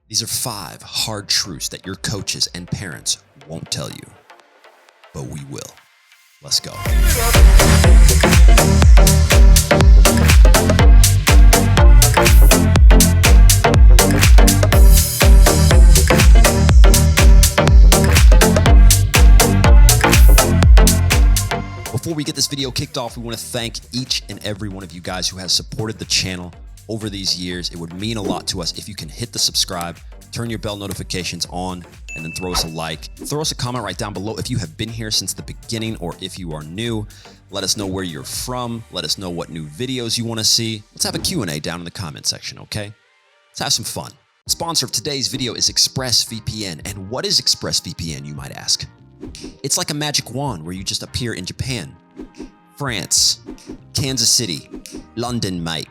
These are 5 hard truths that your coaches and parents won't tell you, but we will. Let's go. Before we get this video kicked off, we want to thank each and every one of you guys who has supported the channel over these years. It would mean a lot to us if you can hit the subscribe, turn your bell notifications on, and then throw us a like. Throw us a comment right down below if you have been here since the beginning or if you are new. Let us know where you're from. Let us know what new videos you want to see. Let's have a Q&A down in the comment section, okay? Let's have some fun. The sponsor of today's video is ExpressVPN. And what is ExpressVPN, you might ask? It's like a magic wand where you just appear in Japan, France, Kansas City, London, mate.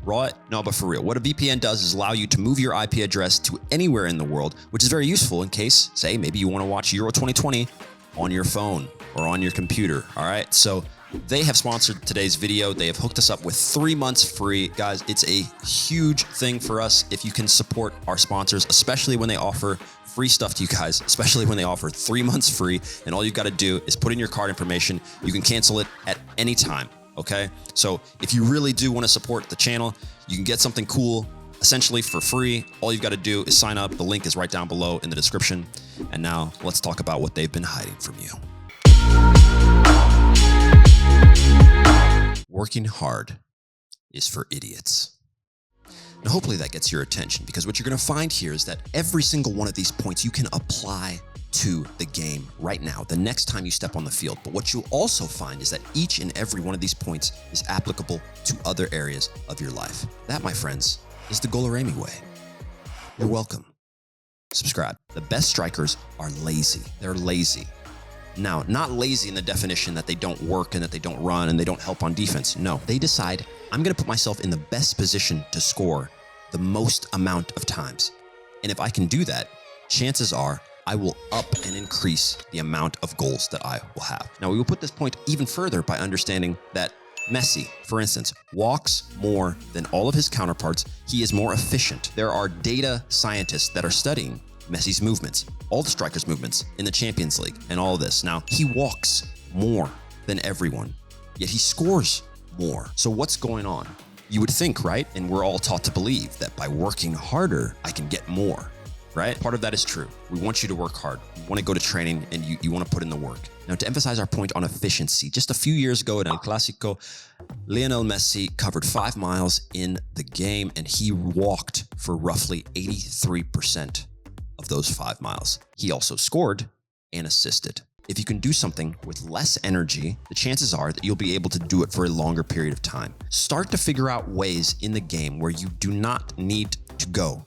Right? No, but for real, what a VPN does is allow you to move your IP address to anywhere in the world, which is very useful in case, say, maybe you want to watch Euro 2020 on your phone or on your computer. All right. So they have sponsored today's video. They have hooked us up with 3 months free. Guys, it's a huge thing for us if you can support our sponsors, especially when they offer free stuff to you guys, especially when they offer 3 months free. And all you've got to do is put in your card information. You can cancel it at any time. Okay, so if you really do want to support the channel, you can get something cool essentially for free. All you've got to do is sign up. The link is right down below in the description. And now let's talk about what they've been hiding from you. Working hard is for idiots. Now, hopefully that gets your attention, because what you're going to find here is that every single one of these points you can apply to the game right now, the next time you step on the field. But what you'll also find is that each and every one of these points is applicable to other areas of your life. That, my friends, is the GOLUREMI way. You're welcome. Subscribe. The best strikers are lazy. They're lazy. Now, not lazy in the definition that they don't work and that they don't run and they don't help on defense. No, they decide, I'm going to put myself in the best position to score the most amount of times. And if I can do that, chances are I will up and increase the amount of goals that I will have. Now, we will put this point even further by understanding that Messi, for instance, walks more than all of his counterparts. He is more efficient. There are data scientists that are studying Messi's movements, all the strikers' movements in the Champions League and all of this. Now, he walks more than everyone, yet he scores more. So what's going on? You would think, right? And we're all taught to believe that by working harder, I can get more. Right? Part of that is true. We want you to work hard. You want to go to training and you want to put in the work. Now, to emphasize our point on efficiency, just a few years ago at El Clásico, Lionel Messi covered 5 miles in the game and he walked for roughly 83% of those 5 miles. He also scored and assisted. If you can do something with less energy, the chances are that you'll be able to do it for a longer period of time. Start to figure out ways in the game where you do not need to go.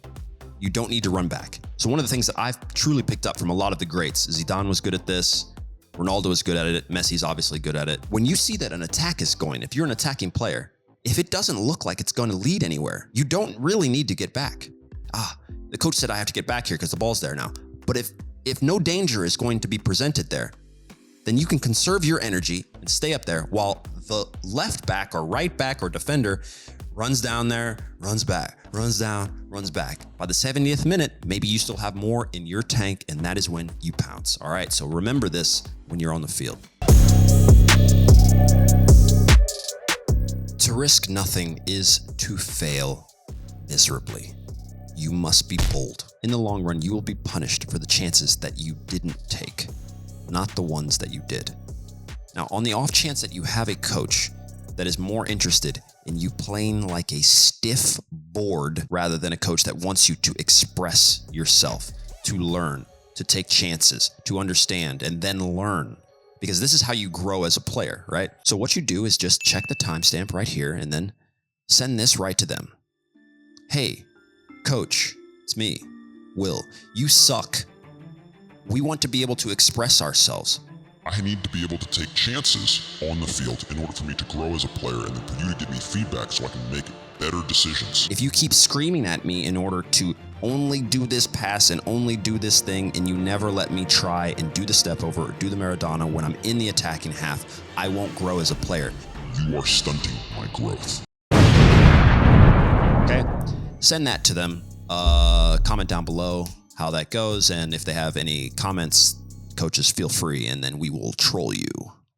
You don't need to run back. So one of the things that I've truly picked up from a lot of the greats, Zidane was good at this, Ronaldo is good at it, Messi's obviously good at it. When you see that an attack is going, if you're an attacking player, if it doesn't look like it's going to lead anywhere, you don't really need to get back. The coach said I have to get back here because the ball's there now. But if no danger is going to be presented there, then you can conserve your energy and stay up there while the left back or right back or defender runs down there, runs back, runs down, runs back. By the 70th minute, maybe you still have more in your tank, and that is when you pounce. All right, so remember this when you're on the field. To risk nothing is to fail miserably. You must be bold. In the long run, you will be punished for the chances that you didn't take, not the ones that you did. Now, on the off chance that you have a coach that is more interested in you playing like a stiff board rather than a coach that wants you to express yourself, to learn, to take chances, to understand, and then learn. Because this is how you grow as a player, right? So what you do is just check the timestamp right here and then send this right to them. Hey, coach, it's me, Will. You suck. We want to be able to express ourselves. I need to be able to take chances on the field in order for me to grow as a player and then for you to give me feedback so I can make better decisions. If you keep screaming at me in order to only do this pass and only do this thing, and you never let me try and do the step over or do the Maradona when I'm in the attacking half, I won't grow as a player. You are stunting my growth. Okay? Send that to them. Comment down below how that goes. And if they have any comments, coaches, feel free, and then we will troll you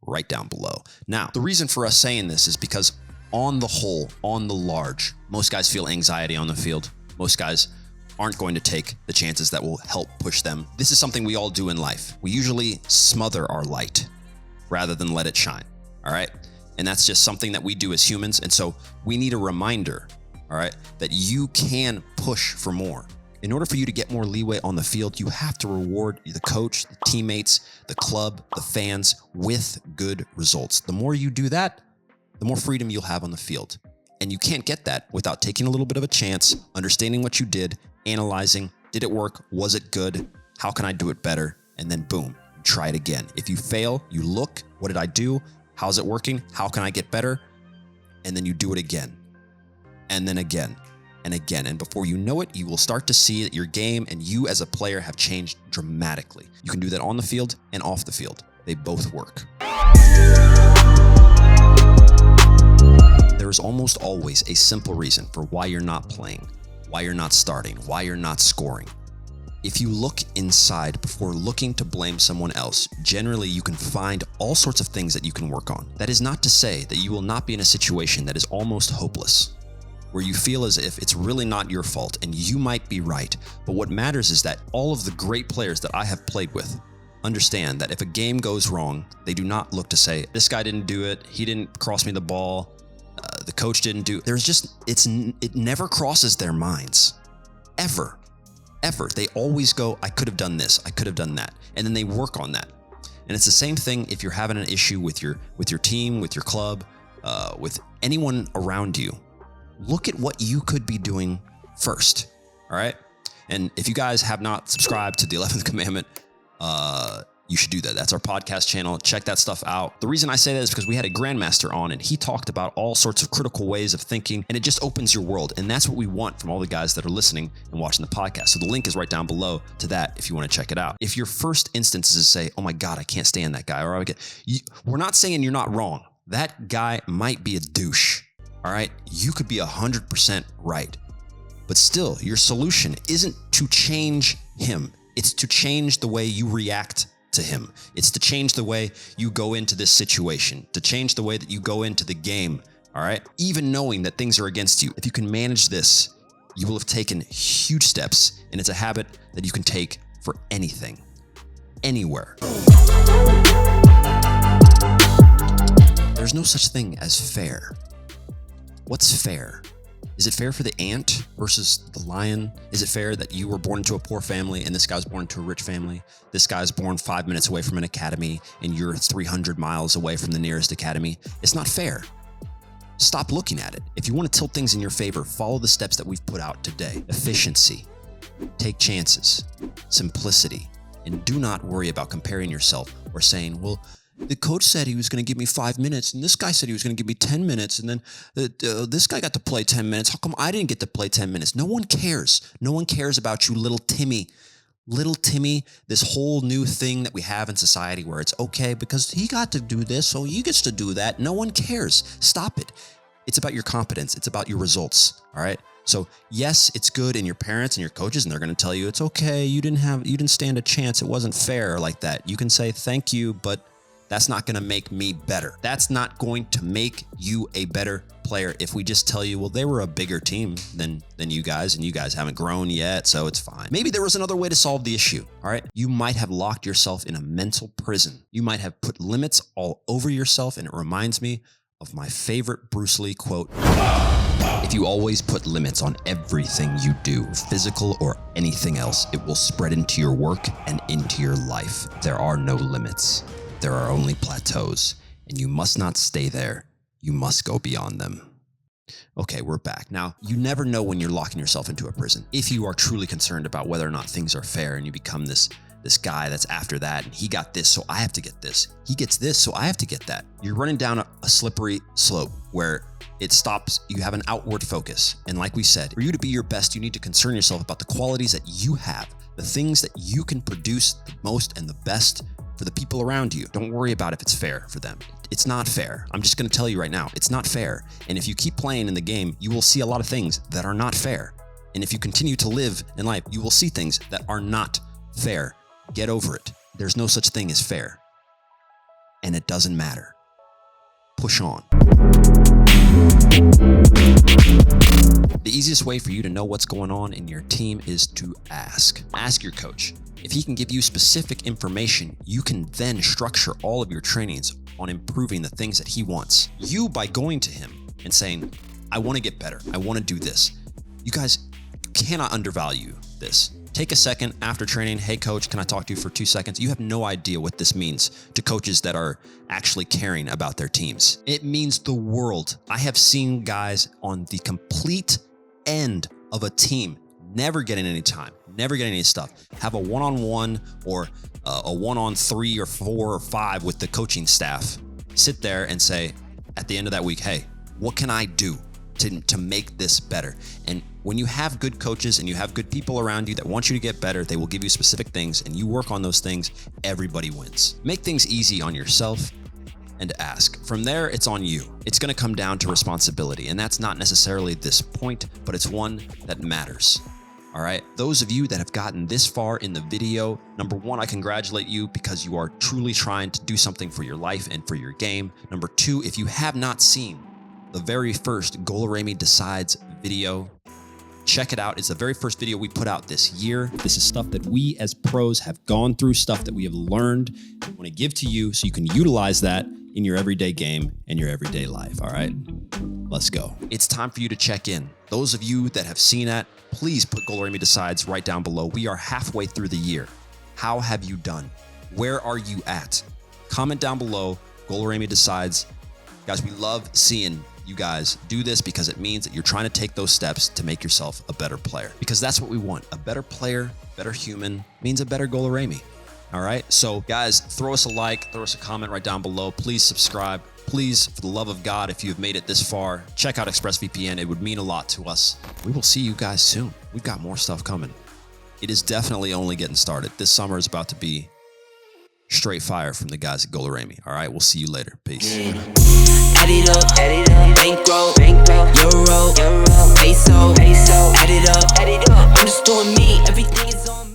right down below. Now, the reason for us saying this is because on the whole, on the large, most guys feel anxiety on the field. Most guys aren't going to take the chances that will help push them. This is something we all do in life. We usually smother our light rather than let it shine, all right? And that's just something that we do as humans. And so we need a reminder, all right, that you can push for more. In order for you to get more leeway on the field, you have to reward the coach, the teammates, the club, the fans with good results. The more you do that, the more freedom you'll have on the field. And you can't get that without taking a little bit of a chance, understanding what you did, analyzing, did it work? Was it good? How can I do it better? And then boom, try it again. If you fail, you look, what did I do? How's it working? How can I get better? And then you do it again. And then again and again. And before you know it, you will start to see that your game and you as a player have changed dramatically. You can do that on the field and off the field. They both work. There is almost always a simple reason for why you're not playing, why you're not starting, why you're not scoring. If you look inside before looking to blame someone else, generally you can find all sorts of things that you can work on. That is not to say that you will not be in a situation that is almost hopeless, where you feel as if it's really not your fault and you might be right. But what matters is that all of the great players that I have played with understand that if a game goes wrong, they do not look to say, this guy didn't do it, he didn't cross me the ball, the coach didn't do it. It never crosses their minds, ever. They always go, I could have done this, I could have done that. And then they work on that. And it's the same thing if you're having an issue with your team, with your club, with anyone around you. Look at what you could be doing first, all right? And if you guys have not subscribed to the 11th Commandment, you should do that. That's our podcast channel. Check that stuff out. The reason I say that is because we had a grandmaster on and he talked about all sorts of critical ways of thinking, and it just opens your world. And that's what we want from all the guys that are listening and watching the podcast. So the link is right down below to that if you want to check it out. If your first instance is to say, oh my God, I can't stand that guy, or we're not saying you're not wrong. That guy might be a douche, all right? You could be 100% right. But still, your solution isn't to change him. It's to change the way you react to him. It's to change the way you go into this situation, to change the way that you go into the game, all right? Even knowing that things are against you. If you can manage this, you will have taken huge steps, and it's a habit that you can take for anything, anywhere. There's no such thing as fair. What's fair? Is it fair for the ant versus the lion? Is it fair that you were born into a poor family and this guy's born into a rich family? This guy's born 5 minutes away from an academy and you're 300 miles away from the nearest academy. It's not fair. Stop looking at it. If you want to tilt things in your favor, follow the steps that we've put out today. Efficiency, take chances, simplicity, and do not worry about comparing yourself or saying, well, the coach said he was going to give me 5 minutes, and this guy said he was going to give me 10 minutes, and then this guy got to play 10 minutes. How come I didn't get to play 10 minutes? No one cares. No one cares about you, little Timmy. Little Timmy, this whole new thing that we have in society where it's okay because he got to do this, so he gets to do that. No one cares. Stop it. It's about your competence. It's about your results, all right? So yes, it's good in your parents and your coaches, and they're going to tell you it's okay. You didn't stand a chance. It wasn't fair like that. You can say thank you, but that's not going to make me better. That's not going to make you a better player if we just tell you, well, they were a bigger team than you guys, and you guys haven't grown yet, so it's fine. Maybe there was another way to solve the issue, all right? You might have locked yourself in a mental prison. You might have put limits all over yourself, and it reminds me of my favorite Bruce Lee quote. If you always put limits on everything you do, physical or anything else, it will spread into your work and into your life. There are no limits. There are only plateaus, and you must not stay there. You must go beyond them. Okay, we're back. Now, you never know when you're locking yourself into a prison. If you are truly concerned about whether or not things are fair and you become this guy that's after that, and he got this, so I have to get this. He gets this, so I have to get that. You're running down a slippery slope where it stops. You have an outward focus. And like we said, for you to be your best, you need to concern yourself about the qualities that you have, the things that you can produce the most and the best for the people around you. Don't worry about if it's fair for them. It's not fair. I'm just going to tell you right now, it's not fair. And if you keep playing in the game, you will see a lot of things that are not fair. And if you continue to live in life, you will see things that are not fair. Get over it. There's no such thing as fair. And it doesn't matter. Push on. The easiest way for you to know what's going on in your team is to ask. Ask your coach. If he can give you specific information, you can then structure all of your trainings on improving the things that he wants. You, by going to him and saying, I want to get better, I want to do this. You guys cannot undervalue this. Take a second after training. Hey coach, can I talk to you for 2 seconds? You have no idea what this means to coaches that are actually caring about their teams. It means the world. I have seen guys on the complete end of a team never getting any time, never getting any stuff, have a one-on-one or a one-on-3 or 4 or 5 with the coaching staff, sit there and say at the end of that week, hey, what can I do to make this better? And when you have good coaches and you have good people around you that want you to get better, they will give you specific things and you work on those things, everybody wins. Make things easy on yourself and ask. From there, it's on you. It's going to come down to responsibility, and that's not necessarily this point, but it's one that matters. All right. Those of you that have gotten this far in the video, number one, I congratulate you because you are truly trying to do something for your life and for your game. Number two, if you have not seen the very first GOLUREMI Decides video, check it out. It's the very first video we put out this year. This is stuff that we as pros have gone through, stuff that we have learned. I want to give to you so you can utilize that in your everyday game and your everyday life. All right, let's go. It's time for you to check in. Those of you that have seen that, please put GOLUREMI Decides right down below. We are halfway through the year. How have you done? Where are you at? Comment down below, GOLUREMI Decides. Guys, we love seeing you guys do this because it means that you're trying to take those steps to make yourself a better player, because that's what we want. A better player, better human means a better GOLUREMI. All right. So guys, throw us a like, throw us a comment right down below. Please subscribe. Please, for the love of God, if you have made it this far, check out ExpressVPN. It would mean a lot to us. We will see you guys soon. We've got more stuff coming. It is definitely only getting started. This summer is about to be straight fire from the guys at GOLUREMI. All right. We'll see you later. Peace. Add it up, bankroll, euro, peso, add it up, I'm just doing me, everything is on me.